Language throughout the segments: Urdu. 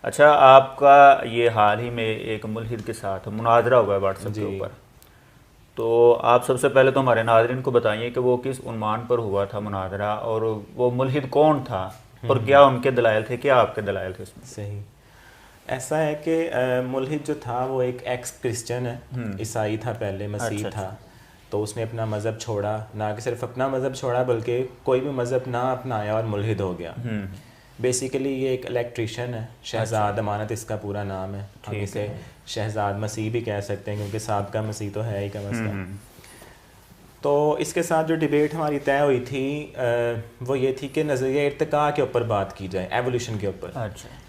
اچھا، آپ کا یہ حال ہی میں ایک ملحد کے ساتھ مناظرہ ہوا ہے واٹس ایپ کے اوپر، تو آپ سب سے پہلے تو ہمارے ناظرین کو بتائیے کہ وہ کس عنوان پر ہوا تھا مناظرہ، اور وہ ملحد کون تھا اور کیا ان کے دلائل تھے، کیا آپ کے دلائل تھے اس میں؟ صحیح، ایسا ہے کہ ملحد جو تھا وہ ایک ایکس کرسچن ہے، عیسائی تھا پہلے، مسیح تھا، تو اس نے اپنا مذہب چھوڑا، نہ کہ صرف اپنا مذہب چھوڑا بلکہ کوئی بھی مذہب نہ اپنایا اور ملحد ہو گیا۔ بیسیکلی یہ ایک الیکٹریشین ہے، شہزاد امانت اس کا پورا نام ہے، ہم اسے شہزاد مسیح بھی کہہ سکتے ہیں کیونکہ سابقہ مسیح تو ہے ہی کم از کم۔ تو اس کے ساتھ جو ڈیبیٹ ہماری طے ہوئی تھی وہ یہ تھی کہ نظریہ ارتقاء کے اوپر بات کی جائے، ایولیوشن کے اوپر۔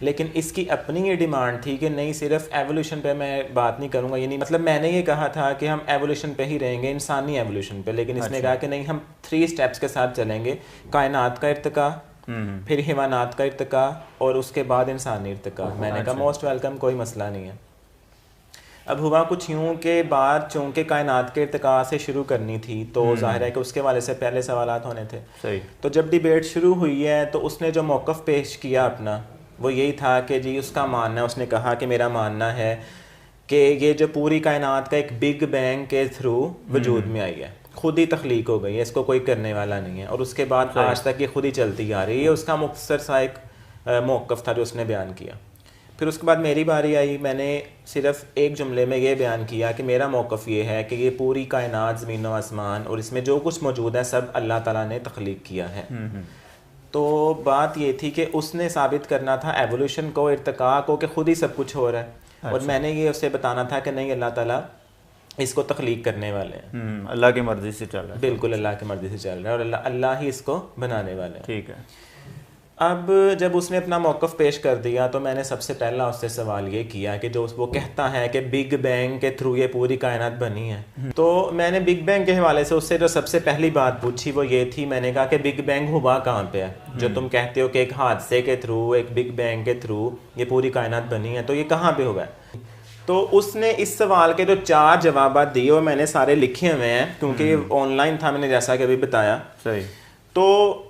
لیکن اس کی اپنی یہ ڈیمانڈ تھی کہ نہیں، صرف ایولیوشن پہ میں بات نہیں کروں گا، یعنی مطلب میں نے یہ کہا تھا کہ ہم ایولیوشن پہ ہی رہیں گے، انسانی ایولیوشن پہ، لیکن اس نے کہا کہ نہیں، ہم 3 اسٹیپس کے ساتھ چلیں گے، کائنات کا ارتقاء، پھر حیوانات کا ارتقاء، اور اس کے بعد انسانی ارتقاء۔ میں نے کہا موسٹ ویلکم، کوئی مسئلہ نہیں ہے۔ اب ہوا کچھ یوں کہ بات چونکہ کائنات کے ارتقاء سے شروع کرنی تھی تو ظاہر ہے کہ اس کے والے سے پہلے سوالات ہونے تھے۔ تو جب ڈیبیٹ شروع ہوئی ہے تو اس نے جو موقف پیش کیا اپنا وہ یہی تھا کہ جی اس کا ماننا ہے، اس نے کہا کہ میرا ماننا ہے کہ یہ جو پوری کائنات کا ایک بگ بینگ کے تھرو وجود میں آئی ہے، خود ہی تخلیق ہو گئی ہے، اس کو کوئی کرنے والا نہیں ہے، اور اس کے بعد آج تک یہ خود ہی چلتی آ رہی ہے۔ اس کا مختصر سا ایک موقف تھا جو اس نے بیان کیا۔ پھر اس کے بعد میری باری آئی، میں نے صرف ایک جملے میں یہ بیان کیا کہ میرا موقف یہ ہے کہ یہ پوری کائنات، زمین و آسمان اور اس میں جو کچھ موجود ہے سب اللہ تعالیٰ نے تخلیق کیا ہے۔ تو بات یہ تھی کہ اس نے ثابت کرنا تھا ایولیوشن کو، ارتقاء کو، کہ خود ہی سب کچھ ہو رہا ہے، اور میں نے یہ اسے بتانا تھا کہ نہیں، اللہ تعالیٰ اس کو تخلیق کرنے والے ہیں، اللہ کی مرضی سے چل رہا ہے، بالکل اللہ کی مرضی سے چل رہا ہے، اور اللہ ہی اس کو بنانے والے ہیں۔ ٹھیک ہے۔ اب جب اس نے اپنا موقف پیش کر دیا تو میں نے سب سے پہلا اس سے سوال یہ کیا کہ جو وہ کہتا ہے کہ بگ بینگ کے تھرو یہ پوری کائنات بنی ہے، تو میں نے بگ بینگ کے حوالے سے اس سے جو سب سے پہلی بات پوچھی وہ یہ تھی، میں نے کہا کہ بگ بینگ ہوا کہاں پہ ہے؟ جو تم کہتے ہو کہ ایک حادثے کے تھرو، ایک بگ بینگ کے تھرو یہ پوری کائنات بنی ہے، تو یہ کہاں پہ ہوا ہے؟ تو اس نے اس سوال کے جو 4 جوابات دیے وہ میں نے سارے لکھے ہوئے ہیں کیونکہ یہ آن لائن تھا، میں نے جیسا کہ ابھی بتایا۔ تو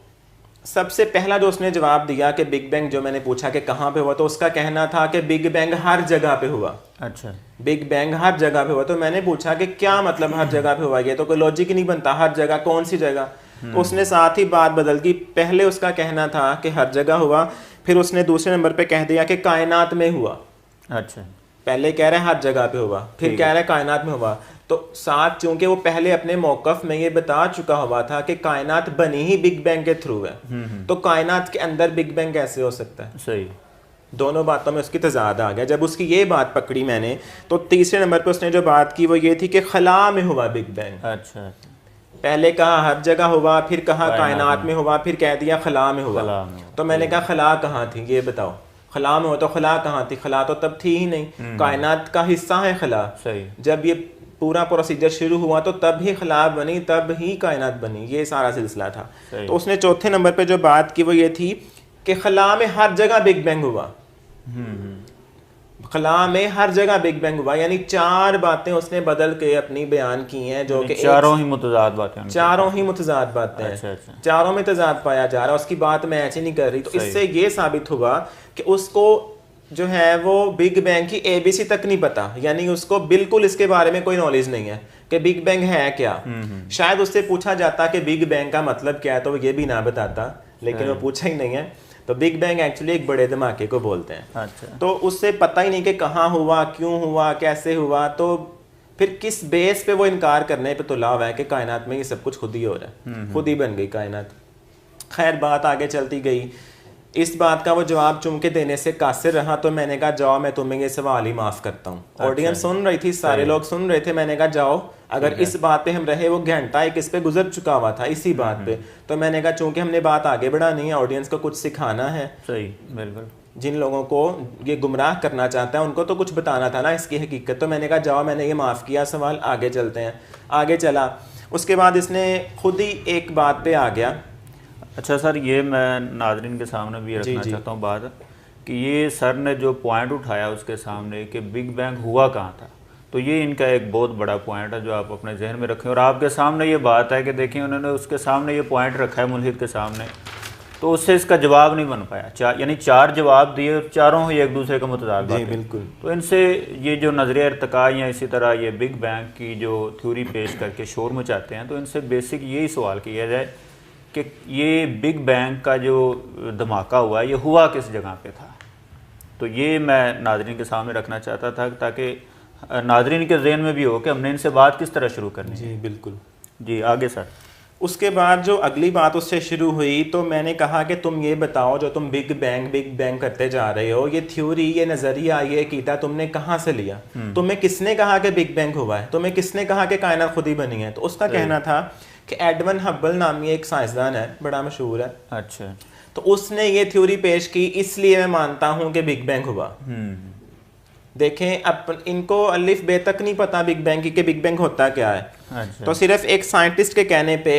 سب سے پہلا جو اس نے جواب دیا کہ بگ بینگ، جو میں نے پوچھا کہ کہاں پہ ہوا، تو اس کا کہنا تھا کہ بگ بینگ ہر جگہ پہ ہوا۔ اچھا، بگ بینگ ہر جگہ پہ ہوا۔ تو میں نے پوچھا کہ کیا مطلب ہر جگہ پہ ہوا، یہ تو کوئی لاجک ہی نہیں بنتا، ہر جگہ کون سی جگہ؟ تو اس نے ساتھ ہی بات بدل دی، پہلے اس کا کہنا تھا کہ ہر جگہ ہوا، پھر اس نے دوسرے نمبر پہ کہہ دیا کہ کائنات میں ہوا۔ اچھا، پہلے کہہ رہے ہیں ہر جگہ پہ ہوا، پھر کہہ رہے ہیں کائنات میں ہوا۔ تو ساتھ چونکہ وہ پہلے اپنے موقف میں یہ بتا چکا ہوا تھا کہ کائنات بنی ہی بگ بینگ کے تھرو ہے، تو کائنات کے اندر بگ بینگ کیسے ہو سکتا ہے؟ صحیح، دونوں باتوں میں اس کی تضاد آ گیا۔ جب اس کی یہ بات پکڑی میں نے تو تیسرے نمبر پہ اس نے جو بات کی وہ یہ تھی کہ خلا میں ہوا بگ بینگ۔ اچھا، پہلے کہا ہر جگہ ہوا، پھر کہا کائنات میں ہوا، پھر کہہ دیا خلا میں ہوا۔ تو میں نے کہا خلا کہاں تھی یہ بتاؤ، خلا میں ہو تو خلا کہاں تھی؟ خلا تو تب تھی ہی نہیں، کائنات کا حصہ ہے خلا۔ جب یہ پورا پروسیجر شروع ہوا تو تب ہی خلا بنی، تب ہی کائنات بنی، یہ سارا سلسلہ تھا۔ تو اس نے چوتھے نمبر پہ جو بات کی وہ یہ تھی کہ خلا میں ہر جگہ بگ بینگ ہوا، خلا میں ہر جگہ بگ بینگ ہوا، یعنی 4 باتیں اس نے بدل کے اپنی بیان کی ہیں جو کہ چاروں ہی متضاد باتیں، چاروں ہی متضاد باتیں ہیں، چاروں میں تضاد پایا جا رہا ہے، اس کی بات میں ایسے نہیں کر رہی۔ تو اس سے یہ ثابت ہوا کہ اس کو جو ہے وہ بگ بینگ کی ABC تک نہیں پتا، یعنی اس کو بالکل اس کے بارے میں کوئی نالج نہیں ہے کہ بگ بینگ ہے کیا۔ شاید اس سے پوچھا جاتا کہ بگ بینگ کا مطلب کیا ہے تو وہ یہ بھی نہ بتاتا، لیکن وہ پوچھا ہی نہیں ہے۔ تو بگ بینگ ایکچولی ایک بڑے دھماکے کو بولتے ہیں۔ تو اس سے پتہ ہی نہیں کہ کہاں ہوا، کیوں ہوا، کیسے ہوا، تو پھر کس بیس پہ وہ انکار کرنے پہ تلا ہوا ہے کہ کائنات میں یہ سب کچھ خود ہی ہو رہا ہے، خود ہی بن گئی کائنات۔ خیر بات آگے چلتی گئی، اس بات کا وہ جواب چونکہ دینے سے قاصر رہا تو میں نے کہا جاؤ میں تمہیں یہ سوال ہی معاف کرتا ہوں۔ آڈینس سن رہی تھی، سارے لوگ سن رہے تھے، میں نے کہا جاؤ، اگر اس بات پہ ہم رہے، وہ گھنٹہ ایک اس پہ گزر چکا ہوا تھا اسی بات پہ، تو میں نے کہا چونکہ ہم نے بات آگے بڑھانی ہے، آڈینس کو کچھ سکھانا ہے، صحیح، بالکل، جن لوگوں کو یہ گمراہ کرنا چاہتا ہے ان کو تو کچھ بتانا تھا نا اس کی حقیقت۔ تو میں نے کہا جاؤ میں نے یہ معاف کیا سوال، آگے چلتے ہیں۔ آگے چلا، اس کے بعد اس نے خود ہی ایک بات پہ آ گیا۔ اچھا سر، یہ میں ناظرین کے سامنے بھی رکھنا چاہتا ہوں بات کہ یہ سر نے جو پوائنٹ اٹھایا اس کے سامنے کہ بگ بینگ ہوا کہاں تھا، تو یہ ان کا ایک بہت بڑا پوائنٹ ہے جو آپ اپنے ذہن میں رکھیں، اور آپ کے سامنے یہ بات ہے کہ دیکھیں انہوں نے اس کے سامنے یہ پوائنٹ رکھا ہے ملحد کے سامنے تو اس سے اس کا جواب نہیں بن پایا، یعنی 4 جواب دیے اور چاروں ہی ایک دوسرے کا متضاد باتیں۔ بالکل۔ تو ان سے یہ جو نظریہ ارتقاء یا اسی طرح یہ بگ بینگ کی جو تھیوری پیش کر کے شور مچاتے ہیں، تو ان سے بیسک یہی سوال کیا جائے کہ یہ بگ بینگ کا جو دھماکہ ہوا یہ ہوا کس جگہ پہ تھا۔ تو یہ میں ناظرین کے سامنے رکھنا چاہتا تھا تاکہ ناظرین کے ذہن میں بھی ہو کہ ہم نے ان سے بات کس طرح شروع کرنی ہے۔ جی بالکل۔ جی آگے سر۔ اس کے بعد جو اگلی بات اس سے شروع ہوئی تو میں نے کہا کہ تم یہ بتاؤ جو تم بگ بینگ کرتے جا رہے ہو، یہ تھیوری، یہ نظریہ، یہ عقیدہ تم نے کہاں سے لیا؟ تمہیں کس نے کہا کہ بگ بینگ ہوا ہے؟ تمہیں کس نے کہا کہ کائنات خود ہی بنی ہے؟ تو اس کا کہنا تھا کہ ایڈون ہبل نامی ایک سائنسدان ہے، بڑا مشہور ہے، اچھا، تو اس نے یہ تھیوری پیش کی، اس لیے میں مانتا ہوں کہ بگ بینگ ہوا۔ دیکھیں اب ان کو الف بے تک نہیں پتا بگ بینگ کی کہ بگ بینگ ہوتا کیا ہے، تو صرف ایک سائنٹسٹ کے کہنے پہ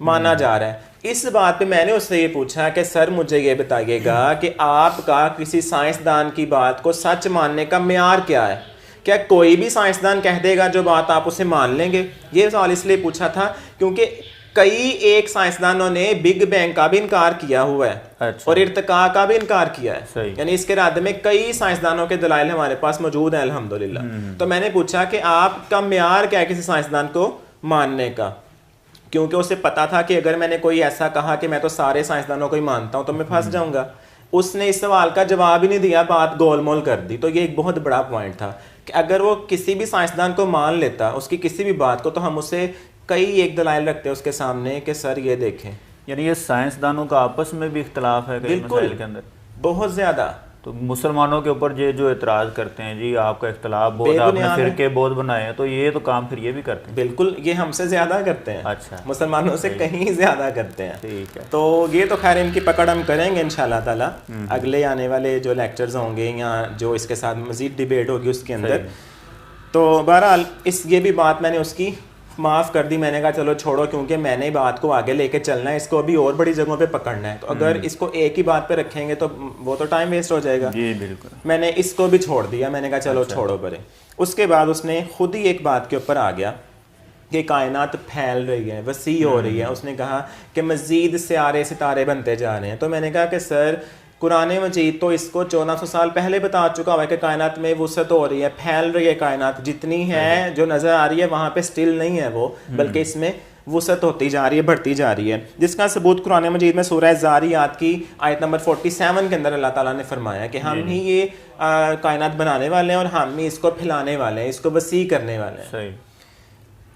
مانا جا رہا ہے۔ اس بات پہ میں نے اس سے یہ پوچھا کہ سر مجھے یہ بتائیے گا کہ آپ کا کسی سائنسدان کی بات کو سچ ماننے کا معیار کیا ہے؟ کیا کوئی بھی سائنسدان کہہ دے گا جو بات آپ اسے مان لیں گے؟ یہ سوال اس لیے پوچھا تھا کیونکہ کئی ایک سائنسدانوں نے بگ بینگ کا بھی انکار کیا ہوا ہے اور ارتقاء کا بھی انکار کیا ہے، یعنی اس کے رد میں کئی سائنسدانوں کے دلائل ہمارے پاس موجود ہیں الحمدللہ۔ تو میں نے پوچھا کہ آپ کا معیار کیا ہے کسی سائنسدان کو ماننے کا، کیونکہ اسے پتا تھا کہ اگر میں نے کوئی ایسا کہا کہ میں تو سارے سائنسدانوں کو ہی مانتا ہوں تو میں پھنس جاؤں گا۔ اس نے اس سوال کا جواب ہی نہیں دیا، بات گول مول کر دی۔ تو یہ ایک بہت بڑا پوائنٹ تھا کہ اگر وہ کسی بھی سائنسدان کو مان لیتا، اس کی کسی بھی بات کو، تو ہم اسے کئی ایک دلائل رکھتے ہیں اس کے سامنے کہ سر یہ دیکھیں۔ یعنی یہ سائنسدانوں کا آپس میں بھی اختلاف ہے کئی مسائل کے اندر، بہت زیادہ۔ تو مسلمانوں کے اوپر یہ جو اعتراض کرتے ہیں جی آپ کا اختلاف بہت، آپ نے فرقے بہت بنائے ہیں، تو یہ تو کام پھر یہ بھی کرتے ہیں۔ بالکل، یہ ہم سے زیادہ کرتے ہیں، اچھا، مسلمانوں سے کہیں زیادہ کرتے ہیں۔ ٹھیک ہے، تو یہ تو خیر ان کی پکڑ ہم کریں گے انشاءاللہ تعالی اگلے آنے والے جو لیکچرز ہوں گے یا جو اس کے ساتھ مزید ڈیبیٹ ہوگی اس کے اندر۔ تو بہرحال یہ بھی بات میں نے اس کی معاف کر دی، میں نے کہا چلو چھوڑو، کیونکہ میں نے بات کو آگے لے کے چلنا ہے، اس کو ابھی اور بڑی جگہوں پہ پکڑنا ہے، تو اگر اس کو ایک ہی بات پہ رکھیں گے تو وہ تو ٹائم ویسٹ ہو جائے گا۔ جی بالکل، میں نے اس کو بھی چھوڑ دیا، میں نے کہا چلو چھوڑو پرے۔ اس کے بعد اس نے خود ہی ایک بات کے اوپر آ گیا کہ کائنات پھیل رہی ہے، وسیع ہو رہی ہے۔ اس نے کہا کہ مزید سیارے ستارے بنتے جا رہے ہیں۔ تو میں نے کہا کہ سر قرآن مجید تو اس کو 1400 سال پہلے بتا چکا ہوا ہے کہ کائنات میں وسعت ہو رہی ہے، پھیل رہی ہے کائنات، جتنی ہے جو نظر آ رہی ہے وہاں پہ سٹل نہیں ہے وہ، بلکہ اس میں وسعت ہوتی جا رہی ہے، بڑھتی جا رہی ہے، جس کا ثبوت قرآن مجید میں سورہ زاریات کی آیت نمبر 47 کے اندر اللہ تعالیٰ نے فرمایا کہ ہم ہی یہ کائنات بنانے والے ہیں اور ہم ہی اس کو پھیلانے والے ہیں، اس کو وسیع کرنے والے ہیں۔ صحیح۔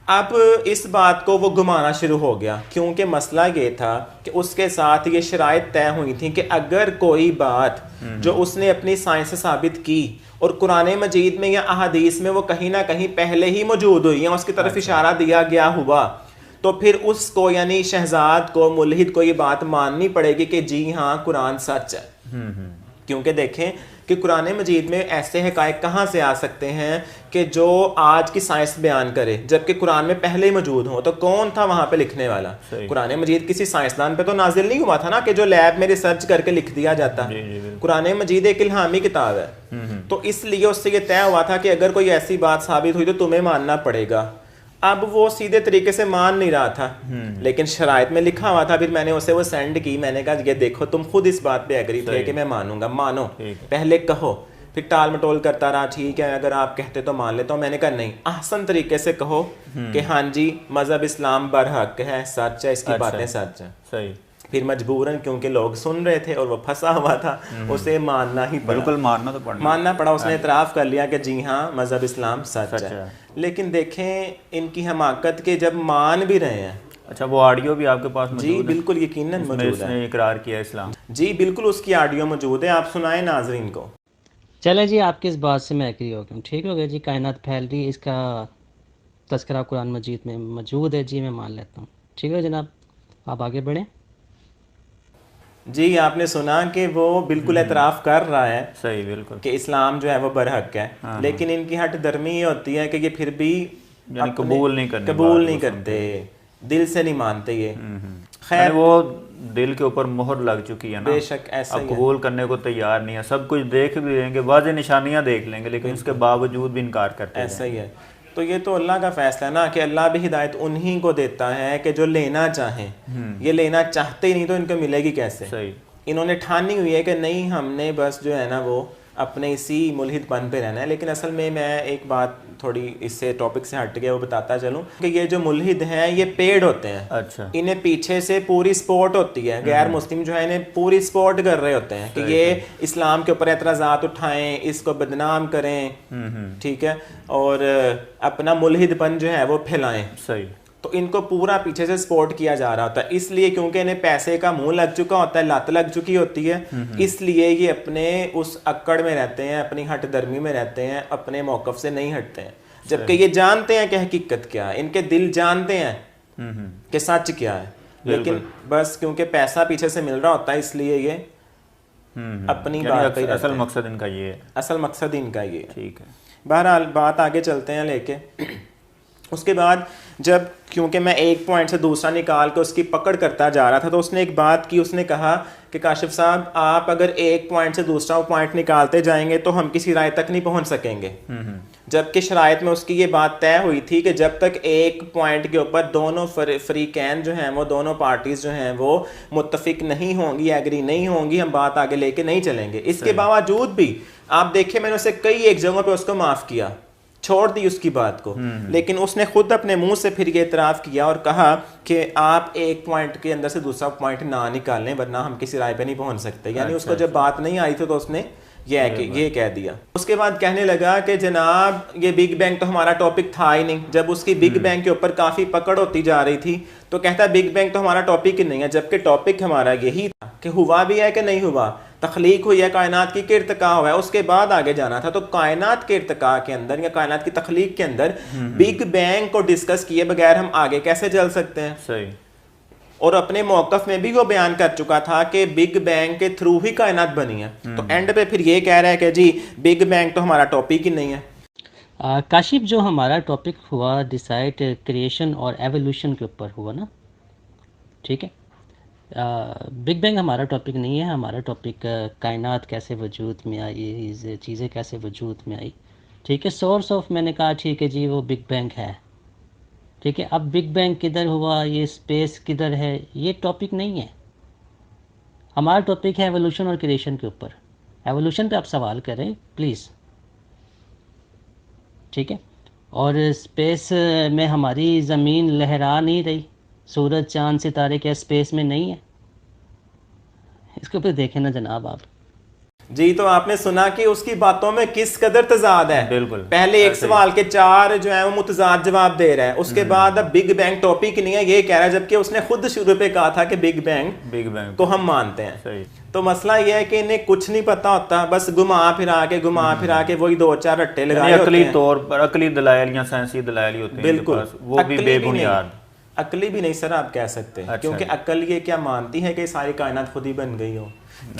اب اس بات کو وہ گھمانا شروع ہو گیا، کیونکہ مسئلہ یہ تھا کہ اس کے ساتھ یہ شرائط طے ہوئی تھیں کہ اگر کوئی بات جو اس نے اپنی سائنس سے ثابت کی اور قرآن مجید میں یا احادیث میں وہ کہیں نہ کہیں پہلے ہی موجود ہوئی ہیں، اس کی طرف اشارہ دیا گیا ہوا، تو پھر اس کو یعنی شہزاد کو، ملحد کو یہ بات ماننی پڑے گی کہ جی ہاں قرآن سچ ہے۔ کیونکہ دیکھیں کہ قرآن مجید میں ایسے حقائق کہاں سے آ سکتے ہیں کہ جو آج کی سائنس بیان کرے، جبکہ قرآن میں پہلے ہی موجود ہوں، تو کون تھا وہاں پہ لکھنے والا؟ قرآن مجید کسی سائنسدان پہ تو نازل نہیں ہوا تھا نا کہ جو لیب میں ریسرچ کر کے لکھ دیا جاتا۔ قرآن مجید ایک الہامی کتاب ہے، تو اس لیے اس سے یہ طے ہوا تھا کہ اگر کوئی ایسی بات ثابت ہوئی تو تمہیں ماننا پڑے گا۔ اب وہ سیدھے طریقے سے مان نہیں رہا تھا، لیکن شرائط میں لکھا ہوا تھا۔ پھر میں نے اسے وہ سینڈ کی، میں نے کہا یہ دیکھو تم خود اس بات پہ ایگری تھے کہ میں مانوں گا، مانو، پہلے کہو۔ پھر ٹال مٹول کرتا رہا، ٹھیک ہے اگر آپ کہتے تو مان لیتا ہوں۔ میں نے کہا نہیں، احسن طریقے سے کہو کہ ہاں جی مذہب اسلام برحق ہے، سچ ہے، اس کی باتیں سچ ہیں۔ صحیح۔ پھر مجبوراً کیونکہ لوگ سن رہے تھے اور وہ پھنسا ہوا تھا، اسے ماننا ہی پڑا، بالکل ماننا تو پڑا، ماننا پڑا۔ اس نے اعتراف کر لیا کہ جی ہاں مذہب اسلام سچ ہے۔ لیکن دیکھیں ان کی حماقت کے جب مان بھی رہے ہیں۔ اچھا، وہ آڈیو بھی آپ کے پاس موجود ہے؟ جی بالکل، یقیناً موجود ہے، اس نے اقرار کیا اسلام۔ جی بالکل، اس کی آڈیو موجود ہے، آپ سنائیں ناظرین کو۔ چلیں جی، آپ کی اس بات سے میں ایگری ہو گیا ہوں، ٹھیک ہو گیا جی، کائنات پھیل رہی ہے، اس کا تذکرہ قرآن مجید میں موجود ہے، جی میں مان لیتا ہوں، ٹھیک ہے جناب، آپ آگے بڑھیں۔ جی آپ نے سنا کہ وہ بالکل اعتراف کر رہا ہے، صحیح، بالکل، کہ اسلام جو ہے وہ برحق ہے، لیکن ان کی ہٹ درمی یہ ہوتی ہے کہ یہ پھر بھی قبول نہیں کرتے، دل سے نہیں مانتے یہ۔ خیر وہ دل کے اوپر مہر لگ چکی ہے نا، بے شک ایسا اب قبول کرنے کو تیار نہیں ہے، سب کچھ دیکھ بھی لیں گے، واضح نشانیاں دیکھ لیں گے، لیکن اس کے باوجود بھی انکار کرتے ہیں۔ ایسا ہی ہے۔ تو یہ تو اللہ کا فیصلہ ہے نا کہ اللہ بھی ہدایت انہی کو دیتا ہے کہ جو لینا چاہیں. یہ لینا چاہتے ہی نہیں تو ان کو ملے گی کیسے؟ صحیح. انہوں نے ٹھانی ہوئی ہے کہ نہیں ہم نے بس جو ہے نا وہ اپنے اسی ملحد پن پہ رہنا ہے. لیکن اصل میں ایک بات تھوڑی اس سے ٹاپک سے ہٹ گیا وہ بتاتا چلوں کہ یہ جو ملحد ہیں یہ پیڈ ہوتے ہیں. اچھا. انہیں پیچھے سے پوری سپورٹ ہوتی ہے, غیر مسلم جو ہے انہیں پوری سپورٹ کر رہے ہوتے ہیں کہ یہ اسلام کے اوپر اعتراضات اٹھائیں, اس کو بدنام کریں, ٹھیک ہے, اور اپنا ملحد پن جو ہے وہ پھیلائیں. صحیح. تو ان کو پورا پیچھے سے سپورٹ کیا جا رہا ہوتا ہے, اس لیے کیونکہ انہیں پیسے کا منہ لگ چکا ہوتا ہے, لت لگ چکی ہوتی ہے, اس لیے یہ اپنے اس اکڑ میں رہتے ہیں, اپنی ہٹ درمی میں رہتے ہیں, اپنے موقف سے نہیں ہٹتے ہیں. جبکہ یہ جانتے ہیں کہ حقیقت کیا ہے, ان کے دل جانتے ہیں کہ سچ کیا ہے, لیکن بس کیونکہ پیسہ پیچھے سے مل رہا ہوتا ہے اس لیے یہ اپنی بات پہ اصل مقصد ان کا یہ ہے. اصل مقصد ان کا یہ ہے. ٹھیک ہے. بہرحال بات آگے چلتے ہیں لے کے. اس کے بعد جب کیونکہ میں ایک پوائنٹ سے دوسرا نکال کے اس کی پکڑ کرتا جا رہا تھا تو اس نے ایک بات کی, اس نے کہا کہ کاشف صاحب آپ اگر ایک پوائنٹ سے دوسرا پوائنٹ نکالتے جائیں گے تو ہم کسی رائے تک نہیں پہنچ سکیں گے. جبکہ شرائط میں اس کی یہ بات طے ہوئی تھی کہ جب تک ایک پوائنٹ کے اوپر دونوں فریقین جو ہیں وہ دونوں پارٹیز جو ہیں وہ متفق نہیں ہوں گی, ایگری نہیں ہوں گی, ہم بات آگے لے کے نہیں چلیں گے. اس کے باوجود بھی آپ دیکھیں میں نے اسے کئی ایک جگہوں پہ اس کو معاف کیا, چھوڑ دی اس کی بات کو, لیکن اس نے خود اپنے منہ سے پھر یہ اعتراف کیا اور کہا کہ آپ ایک پوائنٹ کے اندر سے دوسرا پوائنٹ نہ نکالیں ورنہ ہم کسی رائے پہ نہیں پہنچ سکتے. یعنی اس کو جب بات نہیں آئی تھی تو اس نے یہ کہہ دیا. اس کے بعد کہنے لگا کہ جناب یہ بگ بینگ تو ہمارا ٹاپک تھا ہی نہیں. جب اس کی بگ بینگ کے اوپر کافی پکڑ ہوتی جا رہی تھی تو کہتا بگ بینگ تو ہمارا ٹاپک ہی نہیں ہے, جبکہ ٹاپک ہمارا یہی تھا کہ ہوا بھی ہے کہ نہیں ہوا, تخلیق ہوئی ہے کائنات کی کہ ارتقاء ہوا ہے. اس کے بعد آگے جانا تھا. تو کائنات کے ارتقاء کے اندر یا کائنات کی تخلیق کے اندر بگ بینگ کو ڈسکس کیے بغیر ہم آگے کیسے چل سکتے ہیں؟ صحیح. اور اپنے موقف میں بھی وہ بیان کر چکا تھا کہ بگ بینگ کے تھرو ہی کائنات بنی ہے. تو اینڈ پہ پھر یہ کہہ رہا ہے کہ جی بگ بینگ تو ہمارا ٹاپک ہی نہیں ہے. کاشف جو ہمارا ٹاپک ہوا ڈیسائڈ کریشن اور ایولیوشن کے اوپر ہوا نا, ٹھیک ہے, بگ بینگ ہمارا ٹاپک نہیں ہے. ہمارا ٹاپک کائنات کیسے وجود میں آئی, چیزیں کیسے وجود میں آئی, ٹھیک ہے. سورس آف میں نے کہا ٹھیک ہے جی وہ بگ بینگ ہے, ٹھیک ہے. اب بگ بینگ کدھر ہوا, یہ اسپیس کدھر ہے, یہ ٹاپک نہیں ہے. ہمارا ٹاپک ہے ایولیوشن اور کریشن کے اوپر. ایولیوشن پہ آپ سوال کریں پلیز, ٹھیک ہے. اور اسپیس میں ہماری زمین لہرا نہیں رہی, سورج چاند ستارے کیا اسپیس میں نہیں ہے؟ اس کے اوپر دیکھیں نا جناب آپ. جی تو آپ نے سنا کہ اس کی باتوں میں کس قدر تضاد ہے. بالکل. پہلے ایک سوال کے 4 جو ہیں وہ متضاد جواب دے رہا ہے, اس کے بعد اب بگ بینگ ٹاپک نہیں ہے یہ کہہ رہا ہے, جبکہ اس نے خود شروع پہ کہا تھا کہ بگ بینگ کو ہم مانتے ہیں. صحیح. تو مسئلہ یہ ہے کہ انہیں کچھ نہیں پتا ہوتا, بس گھما پھرا کے وہی 2-4 رٹے لگائے ہوتے ہیں. عقلی طور پر عقلی دلائل یا سائنسی دلائل ہوتے ہیں بالکل, وہ بھی بے بنیاد. عقلی بھی نہیں سر آپ کہہ سکتے, کیونکہ عقل یہ کیا مانتی ہے کہ ساری کائنات خود ہی بن گئی ہو.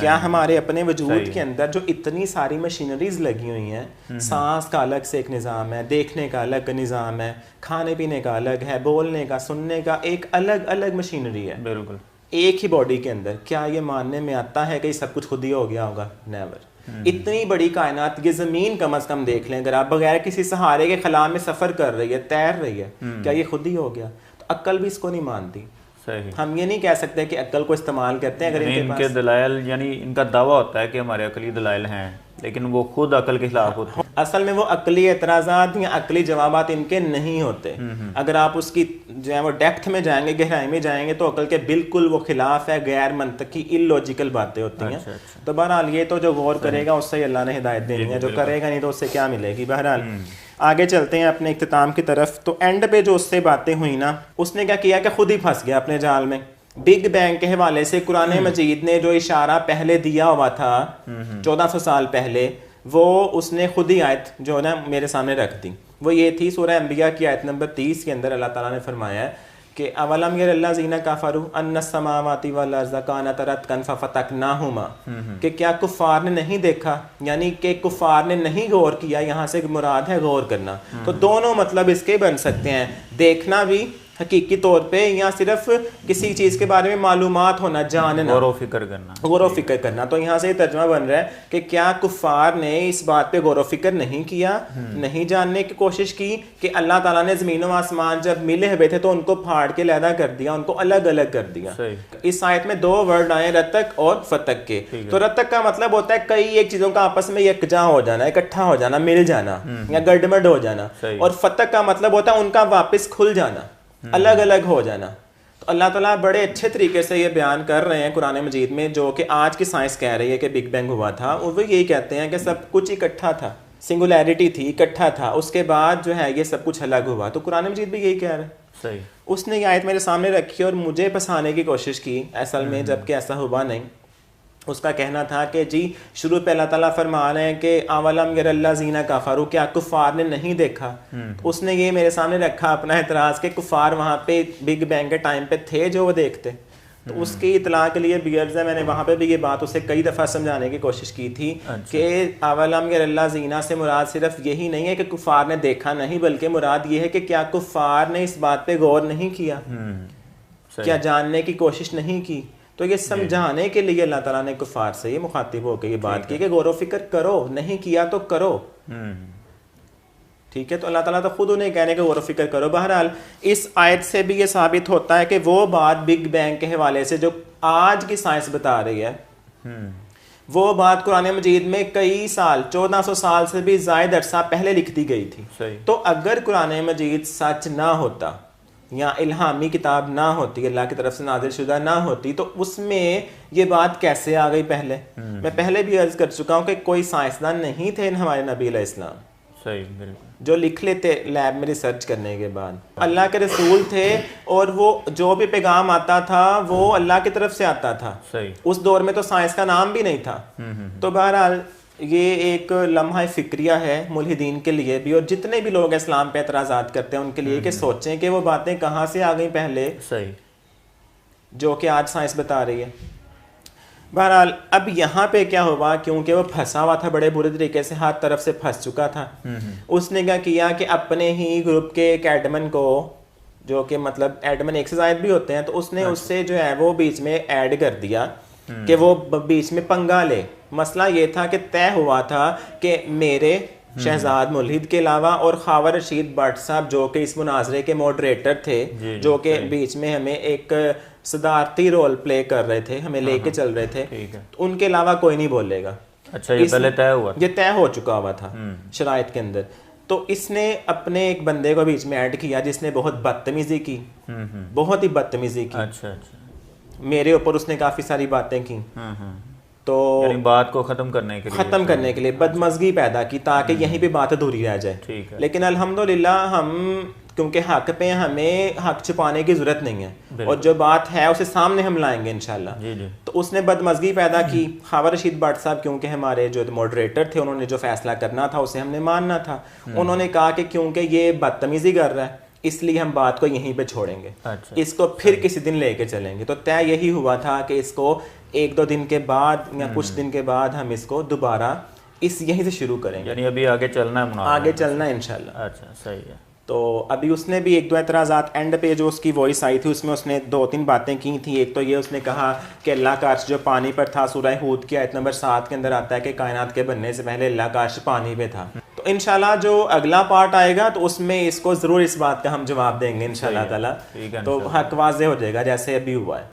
کیا ہمارے اپنے وجود کے اندر جو اتنی ساری مشینریز لگی ہوئی ہیں, سانس کا الگ سے ایک نظام ہے, دیکھنے کا الگ نظام ہے, کھانے پینے کا الگ ہے, بولنے کا سننے کا ایک الگ مشینری ہے بالکل ایک ہی باڈی کے اندر, کیا یہ ماننے میں آتا ہے کہ یہ سب کچھ خود ہی ہو گیا ہوگا؟ نیور. اتنی بڑی کائنات, یہ زمین کم از کم دیکھ لیں اگر آپ, بغیر کسی سہارے کے خلا میں سفر کر رہی ہے, تیر رہی ہے, کیا یہ خود ہی ہو گیا؟ تو عقل بھی اس کو نہیں مانتی. صحیح. ہم یہ نہیں کہہ سکتے کہ عقل کو استعمال کرتے ہیں اگر ان کے دلائل, یعنی ان کا دعویٰ ہوتا ہے کہ ہمارے عقلی دلائل ہیں لیکن وہ خود عقل کے خلاف ہوتے ہیں. اصل میں وہ عقلی اعتراضات یا عقلی جوابات ان کے نہیں ہوتے. اگر آپ اس کی جو ہے وہ ڈیپتھ میں جائیں گے, گہرائی میں جائیں گے, تو عقل کے بالکل وہ خلاف ہے, غیر منطقی illogical باتیں ہوتی ہیں. تو بہرحال یہ تو جو غور کرے گا اس سے اللہ نے ہدایت دینی ہے, جو کرے گا نہیں تو اس سے کیا ملے گی. بہرحال آگے چلتے ہیں اپنے اختتام کی طرف. تو اینڈ پہ جو اس سے باتیں ہوئی نا, اس نے کیا کیا کہ خود ہی پھنس گیا اپنے جال میں. بگ بینگ کے حوالے سے قرآن مجید نے جو اشارہ پہلے دیا ہوا تھا 1400 سال پہلے, وہ اس نے خود ہی آیت جو نا میرے سامنے رکھ دی. وہ یہ تھی سورہ انبیاء کی آیت نمبر 30 کے اندر اللہ تعالیٰ نے فرمایا ہے کہ اولم یر الذین کفروا ان السماوات والارض کانتا رتقا ففتقناہما, کہ کیا کفار نے نہیں دیکھا, یعنی کہ کفار نے نہیں غور کیا, یہاں سے مراد ہے غور کرنا. تو دونوں مطلب اس کے بن سکتے ہیں, دیکھنا بھی حقیقی طور پہ یا صرف کسی چیز کے بارے میں معلومات ہونا، جاننا، غور و فکر کرنا، غور و فکر کرنا. تو یہاں سے یہ ترجمہ بن رہا ہے کہ کیا کفار نے اس بات پہ غور و فکر نہیں کیا، نہیں جاننے کی کوشش کی کہ اللہ تعالیٰ نے زمین و آسمان جب ملے ہوئے تھے تو ان کو پھاڑ کے علیحدہ کر دیا، ان کو الگ الگ کر دیا. اس آیت میں 2 ورڈ آئے رتق اور فتق کے. تو رتق کا مطلب ہوتا ہے کئی ایک چیزوں کا آپس میں یکجا ہو جانا، اکٹھا ہو جانا، مل جانا یا گڈمڈ ہو جانا. اور فتق کا مطلب ہوتا ہے ان کا واپس کھل جانا، الگ الگ ہو جانا. تو اللہ تعالیٰ بڑے اچھے طریقے سے یہ بیان کر رہے ہیں قرآن مجید میں، جو کہ آج کی سائنس کہہ رہی ہے کہ بگ بینگ ہوا تھا، اور وہ یہی کہتے ہیں کہ سب کچھ اکٹھا تھا، سنگولیرٹی تھی، اکٹھا تھا، اس کے بعد جو ہے یہ سب کچھ الگ ہوا. تو قرآن مجید بھی یہی کہہ رہا ہے. صحیح. اس نے یہ آیت میرے سامنے رکھی اور مجھے پھنسانے کی کوشش کی اصل میں، جب کہ ایسا ہوا نہیں. اس کا کہنا تھا کہ جی شروع پہ اللہ تعالیٰ فرما رہے ہیں کہ اولم یر الذین کفروا، کیا کفار نے نہیں دیکھا. اس نے یہ میرے سامنے رکھا اپنا اعتراض کہ کفار وہاں پہ بگ بینگ کے ٹائم پہ تھے جو وہ دیکھتے. تو اس کی اطلاع کے لیے بیئرز ہے، میں نے وہاں پہ بھی یہ بات اسے کئی دفعہ سمجھانے کی کوشش کی تھی کہ اولم یر الذین سے مراد صرف یہی نہیں ہے کہ کفار نے دیکھا نہیں، بلکہ مراد یہ ہے کہ کیا کفار نے اس بات پہ غور نہیں کیا، کیا جاننے کی کوشش نہیں کی. تو یہ سمجھانے کے لیے اللہ تعالیٰ نے کفار سے یہ مخاطب ہو کے یہ بات کی کہ غور و فکر کرو، نہیں کیا تو کرو. ٹھیک ہے. تو اللہ تعالیٰ تو خود انہیں کہنے کہ غور و فکر کرو. بہرحال اس آیت سے بھی یہ ثابت ہوتا ہے کہ وہ بات بگ بینگ کے حوالے سے جو آج کی سائنس بتا رہی ہے، وہ بات قرآن مجید میں کئی سال، 1400 سال سے بھی زائد عرصہ پہلے لکھ دی گئی تھی. تو اگر قرآن مجید سچ نہ ہوتا یا الہامی کتاب نہ ہوتی، اللہ کی طرف سے نازل شدہ نہ ہوتی، تو اس میں یہ بات کیسے آ گئی پہلے؟ میں پہلے بھی عرض کر چکا ہوں کہ کوئی سائنسدان نہیں تھے ہمارے نبی علیہ السلام. صحیح، بالکل. جو لکھ لیتے لیب میں ریسرچ کرنے کے بعد. اللہ کے رسول تھے اور وہ جو بھی پیغام آتا تھا وہ اللہ کی طرف سے آتا تھا. اس دور میں تو سائنس کا نام بھی نہیں تھا. تو بہرحال یہ ایک لمحہ فکریہ ہے ملحدین کے لیے بھی، اور جتنے بھی لوگ اسلام پہ اعتراضات کرتے ہیں ان کے لیے کہ سوچیں کہ وہ باتیں کہاں سے آ گئیں پہلے، جو کہ آج سائنس بتا رہی ہے. بہرحال اب یہاں پہ کیا ہوا، کیونکہ وہ پھنسا ہوا تھا بڑے برے طریقے سے، ہر طرف سے پھنس چکا تھا. اس نے کیا کیا کہ اپنے ہی گروپ کے ایک ایڈمن کو، جو کہ مطلب ایڈمن ایک سے زائد بھی ہوتے ہیں، تو اس نے اس سے جو ہے وہ بیچ میں ایڈ کر دیا کہ وہ بیچ میں پنگا لے. مسئلہ یہ تھا کہ طے ہوا تھا کہ میرے شہزاد ملحد کے علاوہ اور خاور رشید بٹ صاحب جو کہ اس مناظرے کے موڈریٹر تھے، جو کہ بیچ میں ہمیں ایک صدارتی رول پلے کر رہے تھے، ہمیں لے کے چل رہے تھے، ان کے علاوہ کوئی نہیں بولے گا. اچھا، یہ پہلے طے ہوا، یہ طے ہو چکا ہوا تھا شرائط کے اندر. تو اس نے اپنے ایک بندے کو بیچ میں ایڈ کیا جس نے بہت بدتمیزی کی، بہت ہی بدتمیزی کی. اچھا، میرے اوپر اس نے کافی ساری باتیں کی. تو بات کو ختم کرنے کے لیے بدمزگی پیدا کی تاکہ یہیں پہ بات ادھوری رہ جائے. لیکن الحمدللہ ہم کیونکہ حق پہ ہمیں حق چھپانے کی ضرورت نہیں ہے، اور جو بات ہے اسے سامنے ہم لائیں گے انشاءاللہ. تو اس نے بدمزگی پیدا کی. خاور رشید بٹ صاحب کیونکہ ہمارے جو موڈریٹر تھے، انہوں نے جو فیصلہ کرنا تھا اسے ہم نے ماننا تھا. انہوں نے کہا کہ کیونکہ یہ بدتمیزی کر رہا ہے اس لیے ہم بات کو یہیں پہ چھوڑیں گے، اس کو پھر کسی دن لے کے چلیں گے. تو طے یہی ہوا تھا کہ اس کو 1-2 دن کے بعد یا کچھ دن کے بعد ہم اس کو دوبارہ یہیں سے شروع کریں گے. یعنی ابھی آگے چلنا ہے، آگے چلنا ہے انشاءاللہ. اچھا، صحیح ہے. تو ابھی اس نے بھی 1-2 اعتراضات اینڈ پہ جو اس کی وائس آئی تھی اس میں اس نے 2-3 باتیں کی تھیں. ایک تو یہ اس نے کہا کہ اللہ کا عرش جو پانی پر تھا، سورہ ہود کی آیت نمبر 7 کے اندر آتا ہے کہ کائنات کے بننے سے پہلے اللہ کا عرش پانی پہ تھا. تو انشاءاللہ جو اگلا پارٹ آئے گا تو اس میں اس کو ضرور اس بات کا ہم جواب دیں گے انشاءاللہ تعالیٰ. تو حق واضح ہو جائے گا جیسے ابھی ہوا ہے.